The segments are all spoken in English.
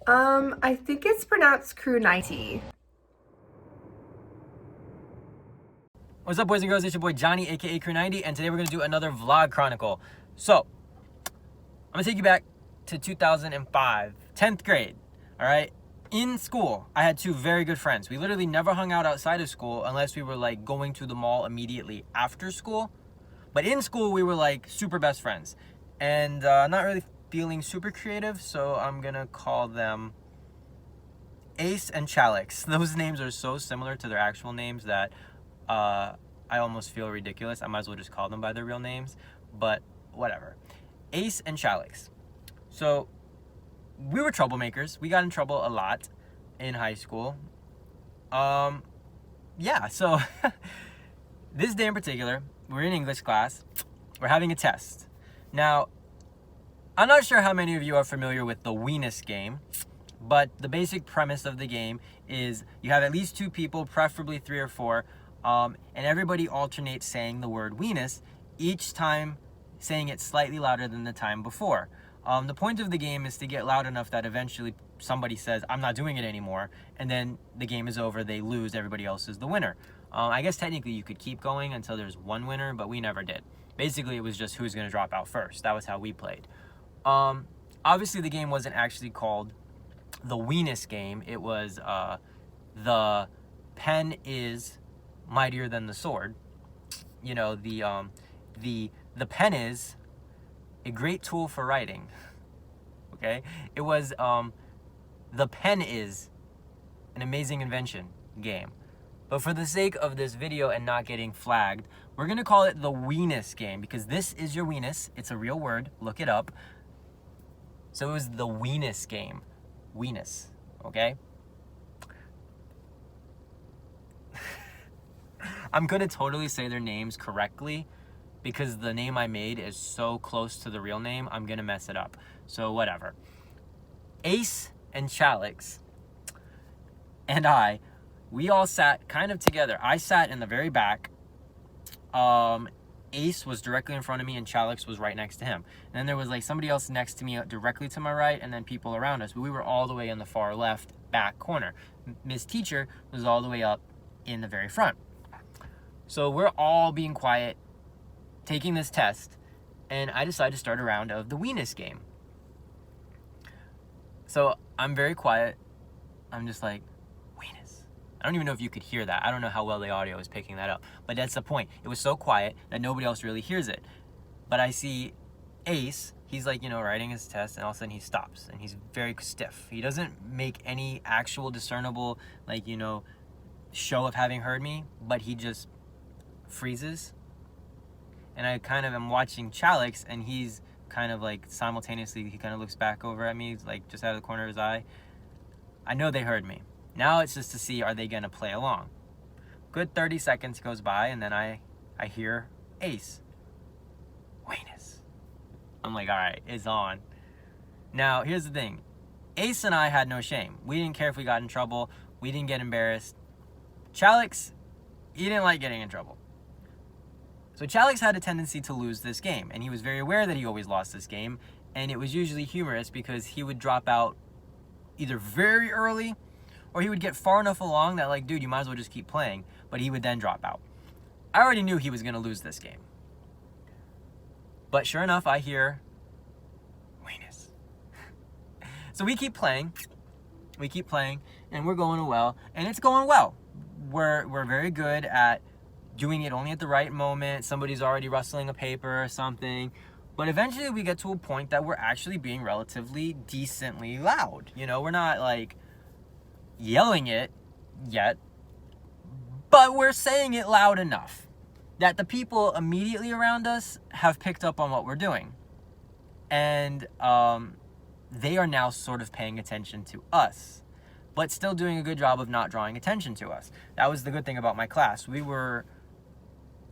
I think it's pronounced crew 90. What's up, boys and girls? It's your boy Johnny, aka Crew 90, and today we're gonna do another vlog chronicle. So, I'm gonna take you back to 2005, 10th grade. All right, in school, I had two very good friends. We literally never hung out outside of school unless we were like going to the mall immediately after school. But in school, we were like super best friends, and not really feeling super creative, so I'm gonna call them Ace and Chalix. Those names are so similar to their actual names that I almost feel ridiculous. I might as well just call them by their real names, but whatever. Ace and Chalix. So we were troublemakers. We got in trouble a lot in high school. Yeah, so this day in particular, we're in English class. We're having a test. Now, I'm not sure how many of you are familiar with the Wenis Game, but the basic premise of the game is you have at least two people, preferably three or four, and everybody alternates saying the word Wenis, each time saying it slightly louder than the time before. The point of the game is to get loud enough that eventually somebody says, I'm not doing it anymore, and then the game is over, they lose, everybody else is the winner. I guess technically you could keep going until there's one winner, but we never did. Basically, it was just who's going to drop out first. That was how we played. Obviously, the game wasn't actually called the Wenis Game. It was the pen is mightier than the sword. You know, the pen is a great tool for writing. Okay, it was the pen is an amazing invention game. But for the sake of this video and not getting flagged, we're gonna call it the Wenis Game because this is your Wenis. It's a real word. Look it up. So it was the Wenis Game. Wenis, okay? I'm gonna totally say their names correctly because the name I made is so close to the real name, I'm gonna mess it up. So whatever. Ace and Chalix and we all sat kind of together. I sat in the very back. Ace was directly in front of me and Chalix was right next to him. And then there was like somebody else next to me directly to my right and then people around us. But we were all the way in the far left back corner. Miss Teacher was all the way up in the very front. So we're all being quiet, taking this test, and I decided to start a round of the Wenis Game. So I'm very quiet. I'm just like, Wenis. I don't even know if you could hear that. I don't know how well the audio is picking that up. But that's the point. It was so quiet that nobody else really hears it. But I see Ace, he's like, writing his test, and all of a sudden he stops. And he's very stiff. He doesn't make any actual discernible, show of having heard me. But he just freezes. And I kind of am watching Chalix, and he's kind of like simultaneously, he kind of looks back over at me, like just out of the corner of his eye. I know they heard me. Now it's just to see, are they going to play along? Good 30 seconds goes by, and then I hear Ace. Wenis. I'm like, all right, it's on. Now, here's the thing. Ace and I had no shame. We didn't care if we got in trouble. We didn't get embarrassed. Chalix, he didn't like getting in trouble. So Chalix had a tendency to lose this game, and he was very aware that he always lost this game, and it was usually humorous because he would drop out either very early or he would get far enough along that, like, dude, you might as well just keep playing, but he would then drop out. I already knew he was going to lose this game. But sure enough, I hear Wenis. So we keep playing, and we're going well, and it's going well. We're very good at doing it only at the right moment. Somebody's already rustling a paper or something. But eventually we get to a point that we're actually being relatively decently loud. We're not like yelling it yet, but we're saying it loud enough that the people immediately around us have picked up on what we're doing. And they are now sort of paying attention to us, but still doing a good job of not drawing attention to us. That was the good thing about my class. We were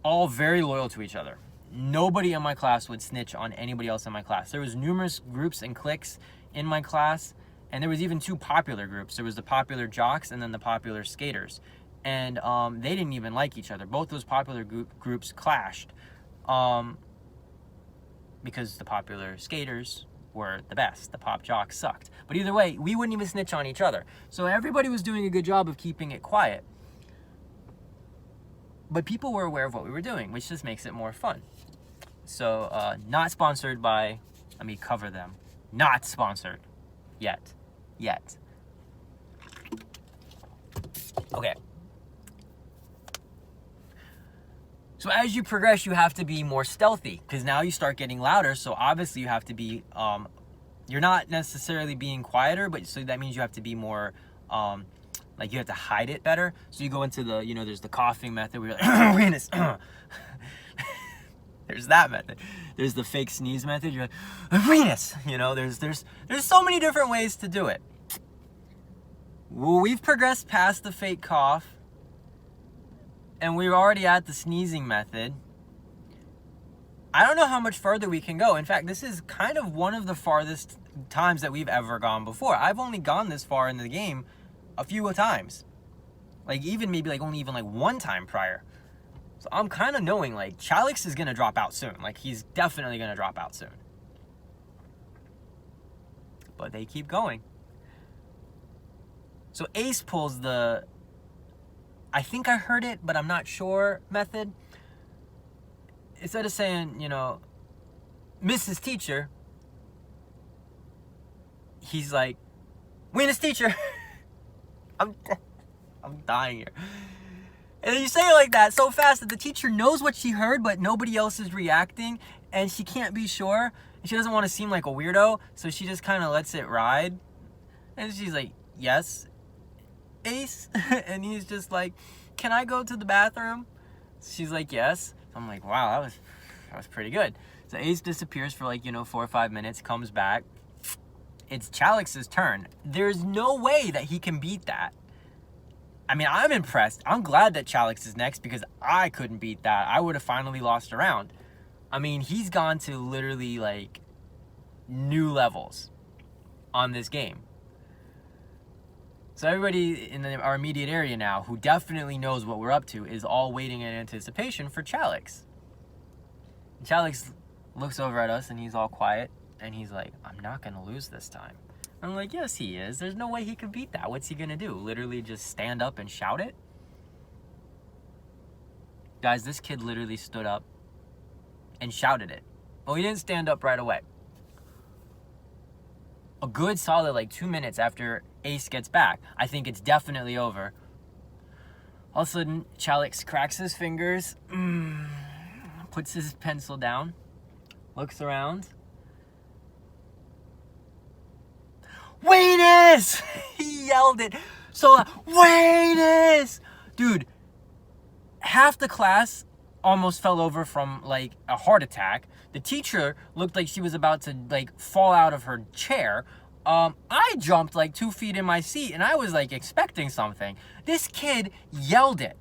all very loyal to each other. Nobody in my class would snitch on anybody else in my class. There was numerous groups and cliques in my class, and there was even two popular groups. There was the popular jocks and then the popular skaters. And they didn't even like each other. Both those popular groups clashed because the popular skaters were the best. The pop jocks sucked. But either way, we wouldn't even snitch on each other. So everybody was doing a good job of keeping it quiet. But people were aware of what we were doing, which just makes it more fun. So, not sponsored by, let me cover them. Not sponsored. Yet. Okay. So as you progress, you have to be more stealthy, because now you start getting louder. So obviously you have to be, you're not necessarily being quieter, but so that means you have to be more, like you have to hide it better. So you go into the, there's the coughing method where you're like, Wenis. There's that method. There's the fake sneeze method. You're like, Wenis. There's so many different ways to do it. Well, we've progressed past the fake cough, and we're already at the sneezing method. I don't know how much further we can go. In fact, this is kind of one of the farthest times that we've ever gone before. I've only gone this far in the game a few times. Only one time prior. So I'm kind of knowing, Chalix is going to drop out soon. He's definitely going to drop out soon. But they keep going. So Ace pulls the, I think I heard it, but I'm not sure, method. Instead of saying, Mrs. Teacher, he's like, Wenis Teacher. I'm dying here. And then you say it like that so fast that the teacher knows what she heard, but nobody else is reacting, and she can't be sure. And she doesn't want to seem like a weirdo, so she just kind of lets it ride. And she's like, yes, Ace. And he's just like, can I go to the bathroom? She's like, yes. I'm like, wow, that was pretty good. So Ace disappears for 4 or 5 minutes, comes back. It's Chalix's turn. There's no way that he can beat that. I mean, I'm impressed. I'm glad that Chalix is next, because I couldn't beat that. I would have finally lost a round. I mean, he's gone to literally new levels on this game. So everybody in our immediate area now, who definitely knows what we're up to, is all waiting in anticipation for Chalix. And Chalix looks over at us, and he's all quiet, and he's like, I'm not going to lose this time. I'm like, yes, he is. There's no way he could beat that. What's he going to do? Literally just stand up and shout it? Guys, this kid literally stood up and shouted it. Well, he didn't stand up right away. A good solid 2 minutes after Ace gets back, I think it's definitely over. All of a sudden, Chalix cracks his fingers, puts his pencil down, looks around. Wenis! He yelled it so loud. Wenis! Dude, half the class almost fell over from a heart attack. The teacher looked like she was about to fall out of her chair. I jumped 2 feet in my seat, and I was expecting something. This kid yelled it.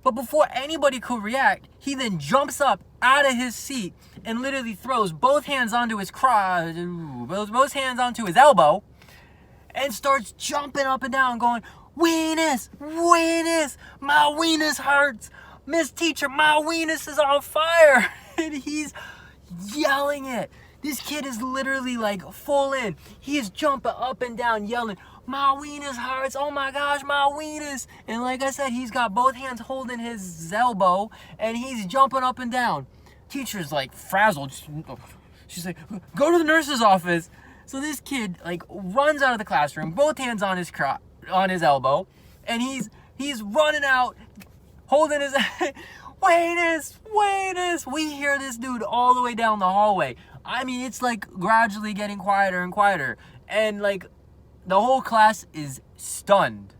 But before anybody could react, he then jumps up out of his seat and literally throws both hands onto his crotch, both hands onto his elbow, and starts jumping up and down going, Wenis, Wenis, my Wenis hurts. Miss Teacher, my Wenis is on fire. And he's yelling it. This kid is literally full in. He is jumping up and down yelling, my Wenis hurts. Oh my gosh, my Wenis. And like I said, he's got both hands holding his elbow, and he's jumping up and down. Teacher's frazzled. She's like, go to the nurse's office. So this kid runs out of the classroom, both hands on his elbow, and he's running out, holding his Wenis, Wenis. We hear this dude all the way down the hallway. I mean, it's gradually getting quieter and quieter, and the whole class is stunned.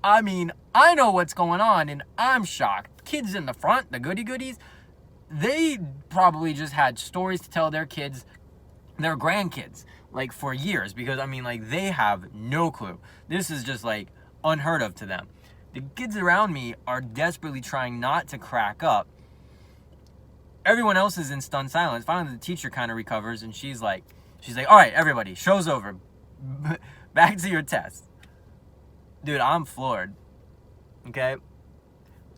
I mean, I know what's going on, and I'm shocked. Kids in the front, the goodies, they probably just had stories to tell their kids, their grandkids, for years, because I mean, they have no clue. This is just unheard of to them. The kids around me are desperately trying not to crack up. Everyone else is in stunned silence. Finally, the teacher kind of recovers, and she's like, all right, everybody, show's over. Back to your test. Dude, I'm floored. Okay?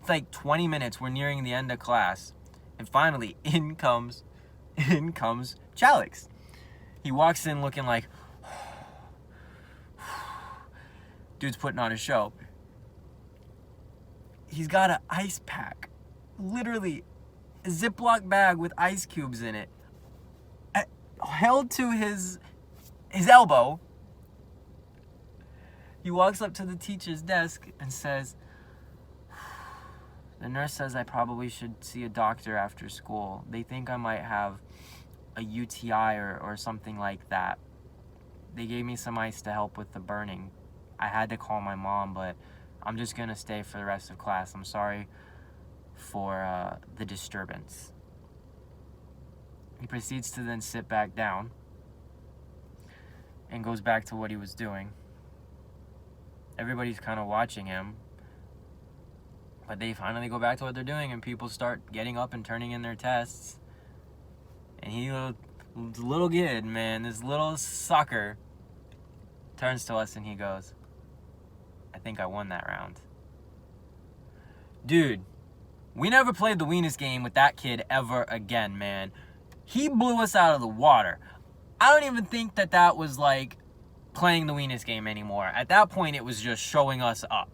It's 20 minutes. We're nearing the end of class. And finally, in comes Chalix. He walks in looking like, dude's putting on a show. He's got an ice pack. Literally, a Ziploc bag with ice cubes in it. Held to his elbow. He walks up to the teacher's desk and says, the nurse says I probably should see a doctor after school. They think I might have a UTI or something like that. They gave me some ice to help with the burning. I had to call my mom, but I'm just gonna stay for the rest of class. I'm sorry for the disturbance. He proceeds to then sit back down and goes back to what he was doing. Everybody's kind of watching him, but they finally go back to what they're doing, and people start getting up and turning in their tests. And he, little kid, man, this little sucker, turns to us and he goes, I think I won that round. Dude, we never played the Wenis game with that kid ever again, man. He blew us out of the water. I don't even think that was like playing the Wenis game anymore. At that point, it was just showing us up.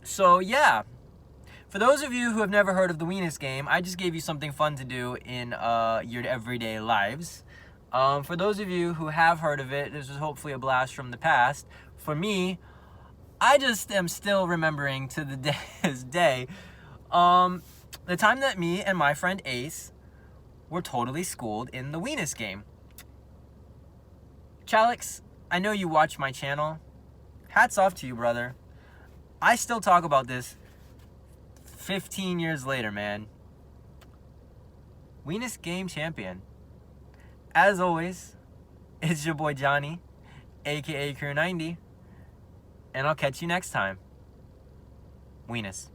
So yeah. For those of you who have never heard of the Wenis game, I just gave you something fun to do in your everyday lives. For those of you who have heard of it, this is hopefully a blast from the past. For me, I just am still remembering to this day the time that me and my friend Ace were totally schooled in the Wenis game. Chalix, I know you watch my channel. Hats off to you, brother. I still talk about this 15 years later, man. Wenis Game Champion. As always, it's your boy Johnny, aka Crew 90, and I'll catch you next time. Wenis.